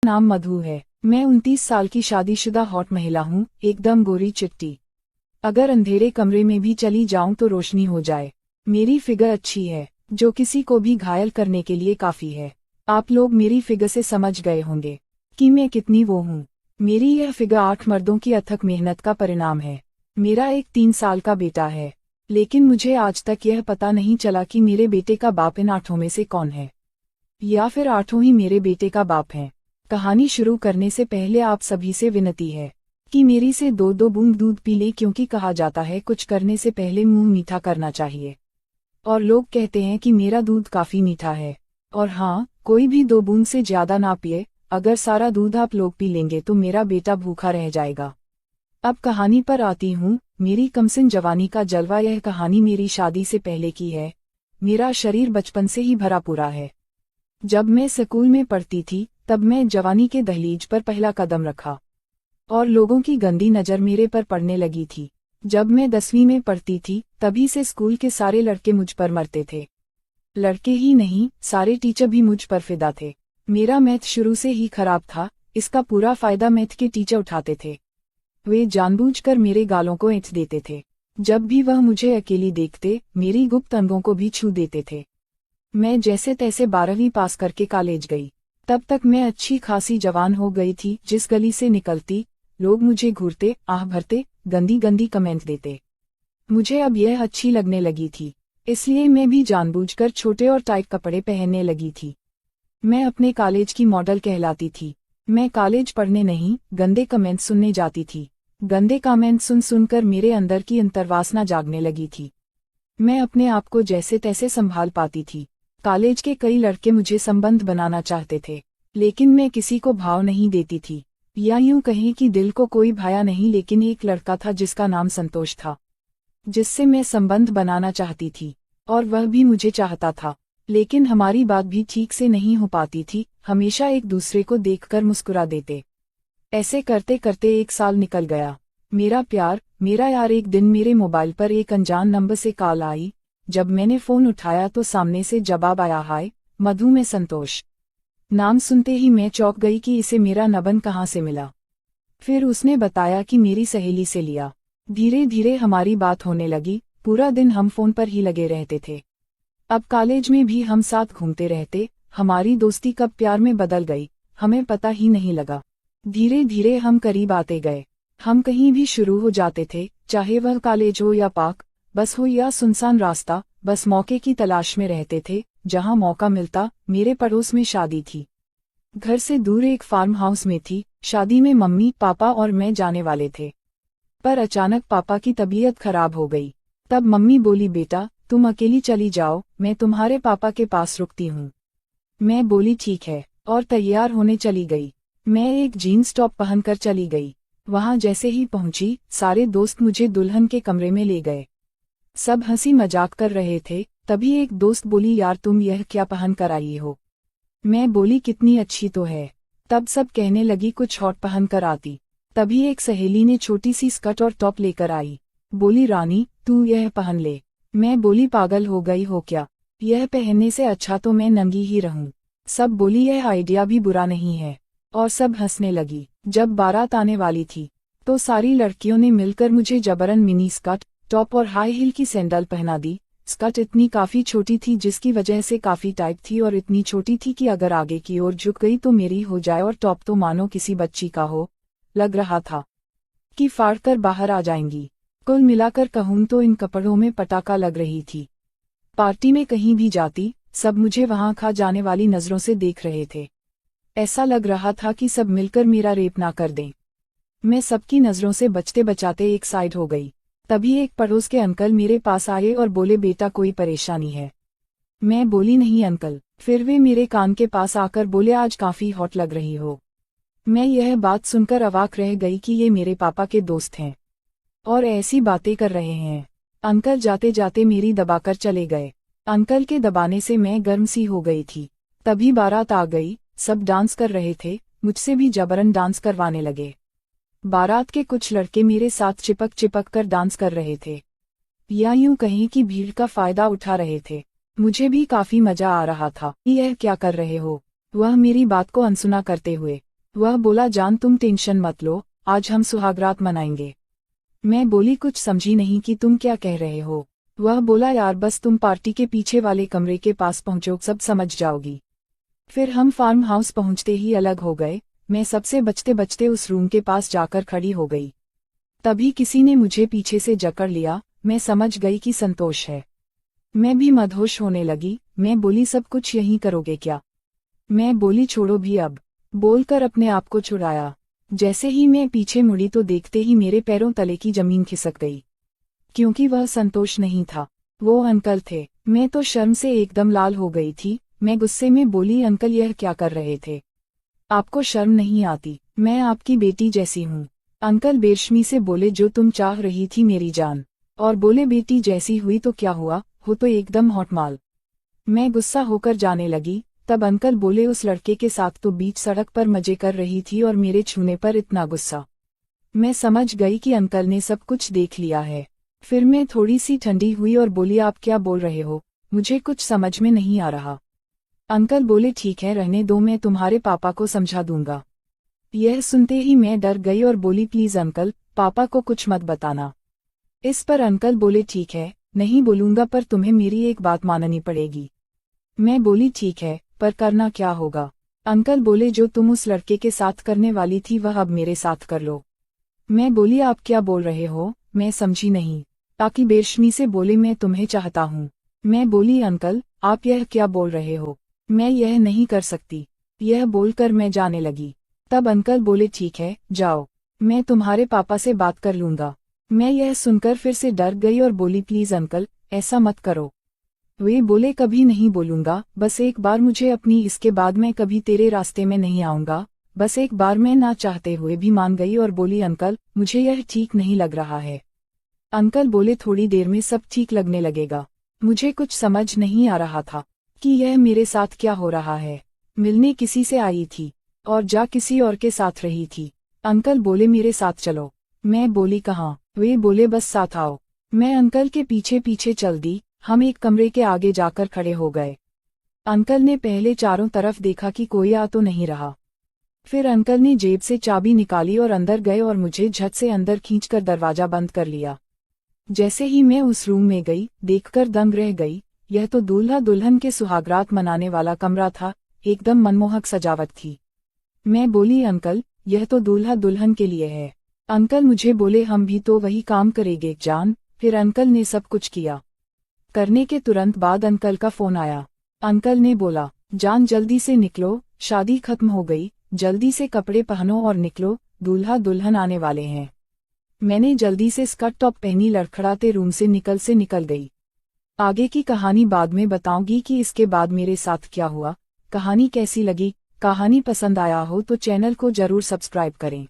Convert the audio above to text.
नाम मधु है। मैं 29 साल की शादीशुदा हॉट महिला हूँ, एकदम गोरी चिट्टी। अगर अंधेरे कमरे में भी चली जाऊं तो रोशनी हो जाए। मेरी फिगर अच्छी है, जो किसी को भी घायल करने के लिए काफी है। आप लोग मेरी फिगर से समझ गए होंगे कि मैं कितनी वो हूँ। मेरी यह फिगर 8 मर्दों की अथक मेहनत का परिणाम है। मेरा एक 3 साल का बेटा है, लेकिन मुझे आज तक यह पता नहीं चला कि मेरे बेटे का बाप इन 8 में से कौन है, या फिर 8 ही मेरे बेटे का बाप है। कहानी शुरू करने से पहले आप सभी से विनती है कि मेरी से 2-2 बूंद दूध पी ले, क्योंकि कहा जाता है कुछ करने से पहले मुंह मीठा करना चाहिए। और लोग कहते हैं कि मेरा दूध काफी मीठा है। और हाँ, कोई भी 2 बूंद से ज्यादा ना पिए। अगर सारा दूध आप लोग पी लेंगे तो मेरा बेटा भूखा रह जाएगा। अब कहानी पर आती हूँ। मेरी कमसिन जवानी का जलवा। यह कहानी मेरी शादी से पहले की है। मेरा शरीर बचपन से ही भरा पूरा है। जब मैं स्कूल में पढ़ती थी तब मैं जवानी के दहलीज पर पहला कदम रखा और लोगों की गंदी नज़र मेरे पर पड़ने लगी थी। जब मैं 10वीं में पढ़ती थी तभी से स्कूल के सारे लड़के मुझ पर मरते थे। लड़के ही नहीं, सारे टीचर भी मुझ पर फिदा थे। मेरा मैथ शुरू से ही खराब था, इसका पूरा फायदा मैथ के टीचर उठाते थे। वे जानबूझकर मेरे गालों को ऐंठ देते थे। जब भी वह मुझे अकेली देखते, मेरी गुप्त अंगों को भी छू देते थे। मैं जैसे तैसे 12वीं पास करके कॉलेज गई। तब तक मैं अच्छी खासी जवान हो गई थी। जिस गली से निकलती, लोग मुझे घूरते, आह भरते, गंदी गंदी कमेंट देते। मुझे अब यह अच्छी लगने लगी थी, इसलिए मैं भी जानबूझकर छोटे और टाइट कपड़े पहनने लगी थी। मैं अपने कॉलेज की मॉडल कहलाती थी। मैं कॉलेज पढ़ने नहीं, गंदे कमेंट सुनने जाती थी। गंदे कमेंट सुन सुनकर मेरे अंदर की अंतर्वासना जागने लगी थी। मैं अपने आप को जैसे तैसे संभाल पाती थी। कॉलेज के कई लड़के मुझे संबंध बनाना चाहते थे, लेकिन मैं किसी को भाव नहीं देती थी, या यूं कहें कि दिल को कोई भाया नहीं। लेकिन एक लड़का था जिसका नाम संतोष था, जिससे मैं संबंध बनाना चाहती थी, और वह भी मुझे चाहता था। लेकिन हमारी बात भी ठीक से नहीं हो पाती थी। हमेशा एक दूसरे को देखकर मुस्कुरा देते। ऐसे करते करते 1 साल निकल गया। मेरा यार एक दिन मेरे मोबाइल पर एक अनजान नंबर से कॉल आई। जब मैंने फोन उठाया तो सामने से जवाब आया, हाय मधु, मैं संतोष। नाम सुनते ही मैं चौंक गई कि इसे मेरा नंबर कहाँ से मिला। फिर उसने बताया कि मेरी सहेली से लिया। धीरे धीरे हमारी बात होने लगी। पूरा दिन हम फोन पर ही लगे रहते थे। अब कॉलेज में भी हम साथ घूमते रहते। हमारी दोस्ती कब प्यार में बदल गई, हमें पता ही नहीं लगा। धीरे धीरे हम करीब आते गए। हम कहीं भी शुरू हो जाते थे, चाहे वह कॉलेज हो या पार्क, बस हो या सुनसान रास्ता। बस मौके की तलाश में रहते थे। जहां मौका मिलता। मेरे पड़ोस में शादी थी। घर से दूर एक फार्म हाउस में थी। शादी में मम्मी, पापा और मैं जाने वाले थे, पर अचानक पापा की तबीयत खराब हो गई। तब मम्मी बोली, बेटा तुम अकेली चली जाओ, मैं तुम्हारे पापा के पास रुकती हूँ। मैं बोली ठीक है, और तैयार होने चली गई। मैं एक जीन्स टॉप पहनकर चली गई। वहां जैसे ही पहुंची, सारे दोस्त मुझे दुल्हन के कमरे में ले गए। सब हंसी मजाक कर रहे थे। तभी एक दोस्त बोली, यार तुम यह क्या पहन कर आई हो? मैं बोली, कितनी अच्छी तो है। तब सब कहने लगी कुछ हॉट पहन कर आती। तभी एक सहेली ने छोटी सी स्कर्ट और टॉप लेकर आई। बोली, रानी तू यह पहन ले। मैं बोली, पागल हो गई हो क्या? यह पहनने से अच्छा तो मैं नंगी ही रहूं। सब बोली, यह आइडिया भी बुरा नहीं है, और सब हंसने लगी। जब बारात आने वाली थी तो सारी लड़कियों ने मिलकर मुझे जबरन मिनी स्कर्ट, टॉप और हाई हील की सैंडल पहना दी। स्कर्ट इतनी काफी छोटी थी जिसकी वजह से काफी टाइट थी, और इतनी छोटी थी कि अगर आगे की ओर झुक गई तो मेरी हो जाए, और टॉप तो मानो किसी बच्ची का हो। लग रहा था कि फाड़ कर बाहर आ जाएंगी। कुल मिलाकर कहूं तो इन कपड़ों में पटाखा लग रही थी। पार्टी में कहीं भी जाती, सब मुझे वहां खा जाने वाली नजरों से देख रहे थे। ऐसा लग रहा था कि सब मिलकर मेरा रेप ना कर दें। मैं सबकी नजरों से बचते बचाते एक साइड हो गई। तभी एक पड़ोस के अंकल मेरे पास आए और बोले, बेटा कोई परेशानी है? मैं बोली, नहीं अंकल। फिर वे मेरे कान के पास आकर बोले, आज काफी हॉट लग रही हो। मैं यह बात सुनकर अवाक रह गई कि ये मेरे पापा के दोस्त हैं और ऐसी बातें कर रहे हैं। अंकल जाते जाते मेरी दबाकर चले गए। अंकल के दबाने से मैं गर्म सी हो गई थी। तभी बारात आ गई। सब डांस कर रहे थे, मुझसे भी जबरन डांस करवाने लगे। बारात के कुछ लड़के मेरे साथ चिपक चिपक कर डांस कर रहे थे, या यूं कहें कि भीड़ का फायदा उठा रहे थे। मुझे भी काफी मजा आ रहा था। यह क्या कर रहे हो? वह मेरी बात को अनसुना करते हुए वह बोला जान तुम टेंशन मत लो, आज हम सुहागरात मनाएंगे। मैं बोली कुछ समझी नहीं कि तुम क्या कह रहे हो। वह बोला यार बस तुम पार्टी के पीछे वाले कमरे के पास पहुंचो सब समझ जाओगी। फिर हम फार्म हाउस पहुंचते ही अलग हो गए। मैं सबसे बचते बचते उस रूम के पास जाकर खड़ी हो गई। तभी किसी ने मुझे पीछे से जकड़ लिया। मैं समझ गई कि संतोष है। मैं भी मदहोश होने लगी। मैं बोली सब कुछ यहीं करोगे क्या? मैं बोली छोड़ो भी अब। बोलकर अपने आप को छुड़ाया। जैसे ही मैं पीछे मुड़ी तो देखते ही मेरे पैरों तले की जमीन खिसक गई, क्योंकि वह संतोष नहीं था, वो अंकल थे। मैं तो शर्म से एकदम लाल हो गई थी। मैं गुस्से में बोली अंकल यह क्या कर रहे थे? आपको शर्म नहीं आती? मैं आपकी बेटी जैसी हूँ। अंकल बेशर्मी से बोले जो तुम चाह रही थी मेरी जान। और बोले बेटी जैसी हुई तो क्या हुआ, हो तो एकदम हॉट माल। मैं गुस्सा होकर जाने लगी। तब अंकल बोले उस लड़के के साथ तो बीच सड़क पर मजे कर रही थी और मेरे छूने पर इतना गुस्सा। मैं समझ गई कि अंकल ने सब कुछ देख लिया है। फिर मैं थोड़ी सी ठंडी हुई और बोली आप क्या बोल रहे हो, मुझे कुछ समझ में नहीं आ रहा। अंकल बोले ठीक है रहने दो, मैं तुम्हारे पापा को समझा दूंगा। यह सुनते ही मैं डर गई और बोली प्लीज अंकल, पापा को कुछ मत बताना। इस पर अंकल बोले ठीक है, नहीं बोलूंगा पर तुम्हें मेरी एक बात माननी पड़ेगी। मैं बोली ठीक है, पर करना क्या होगा? अंकल बोले जो तुम उस लड़के के साथ करने वाली थी वह अब मेरे साथ कर लो। मैं बोली आप क्या बोल रहे हो, मैं समझी नहीं। ताकि बेशर्मी से बोले मैं तुम्हें चाहता हूँ। मैं बोली अंकल आप यह क्या बोल रहे हो, मैं यह नहीं कर सकती। यह बोलकर मैं जाने लगी। तब अंकल बोले ठीक है जाओ, मैं तुम्हारे पापा से बात कर लूंगा। मैं यह सुनकर फिर से डर गई और बोली प्लीज अंकल ऐसा मत करो। वे बोले कभी नहीं बोलूंगा, बस एक बार मुझे अपनी, इसके बाद मैं कभी तेरे रास्ते में नहीं आऊंगा। बस एक बार मैं ना चाहते हुए भी मान गई और बोली अंकल मुझे यह ठीक नहीं लग रहा है। अंकल बोले थोड़ी देर में सब ठीक लगने लगेगा। मुझे कुछ समझ नहीं आ रहा था कि यह मेरे साथ क्या हो रहा है। मिलने किसी से आई थी और जा किसी और के साथ रही थी। अंकल बोले मेरे साथ चलो। मैं बोली कहाँ? वे बोले बस साथ आओ। मैं अंकल के पीछे पीछे चल दी। हम एक कमरे के आगे जाकर खड़े हो गए। अंकल ने पहले चारों तरफ देखा कि कोई आ तो नहीं रहा। फिर अंकल ने जेब से चाबी निकाली और अंदर गए और मुझे झट से अंदर खींचकर दरवाजा बंद कर लिया। जैसे ही मैं उस रूम में गई, देखकर दंग रह गई। यह तो दूल्हा दुल्हन के सुहागरात मनाने वाला कमरा था। एकदम मनमोहक सजावट थी। मैं बोली अंकल यह तो दूल्हा दुल्हन के लिए है। अंकल मुझे बोले हम भी तो वही काम करेंगे जान। फिर अंकल ने सब कुछ किया। करने के तुरंत बाद अंकल का फोन आया। अंकल ने बोला जान जल्दी से निकलो, शादी खत्म हो गई, जल्दी से कपड़े पहनो और निकलो, दूल्हा दुल्हन आने वाले हैं। मैंने जल्दी से स्कर्ट टॉप पहनी, लड़खड़ाते रूम से निकल गई। आगे की कहानी बाद में बताऊंगी कि इसके बाद मेरे साथ क्या हुआ। कहानी कैसी लगी? कहानी पसंद आया हो तो चैनल को जरूर सब्सक्राइब करें।